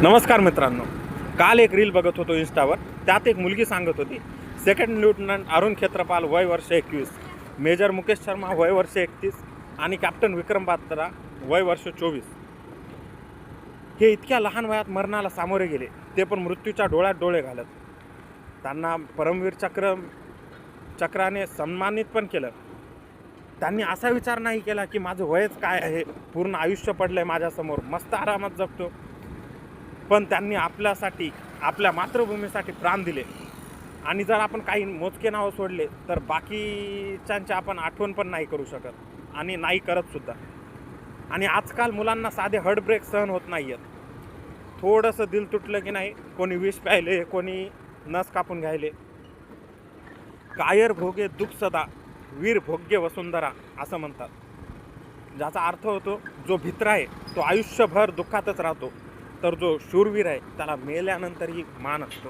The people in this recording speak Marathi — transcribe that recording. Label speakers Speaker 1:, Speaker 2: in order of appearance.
Speaker 1: नमस्कार मित्रांनो, काल एक रील बघत होतो इंस्टावर. त्यात एक मुलगी सांगत होती, सेकंड लेफ्टनंट अरुण खेत्रपाल वय वर्ष 21, मेजर मुकेश शर्मा वय वर्ष 31 आणि कॅप्टन विक्रम बात्रा वय वर्ष 24 हे इतक्या लहान वयात मरणाला सामोरे गेले, ते पण मृत्यूच्या डोळ्यात डोळे घालत. त्यांना परमवीर चक्राने सन्मानित पण केलं. त्यांनी असा विचार नाही केला की माझं वयच काय आहे, पूर्ण आयुष्य पडलंय माझ्यासमोर, मस्त आरामात जगतो. पण त्यांनी आपल्यासाठी, आपल्या मातृभूमीसाठी प्राण दिले. आणि जर आपण काही मोजके नावं सोडले तर बाकीच्यांची आपण आठवण पण नाही करू शकत आणि नाही करतसुद्धा. आणि आजकाल मुलांना साधे हार्ट ब्रेक सहन होत नाही आहेत. थोडंसं दिल तुटलं की नाही, कोणी विष प्यायले, कोणी नस कापून घ्यायले. कायर भोगे दुःख सदा, वीर भोग्य वसुंधरा असं म्हणतात. ज्याचा अर्थ होतो, जो भित्र आहे तो आयुष्यभर दुःखातच राहतो, तर जो शूरवीर आहे त्याला मेल्यानंतरही मान असतो.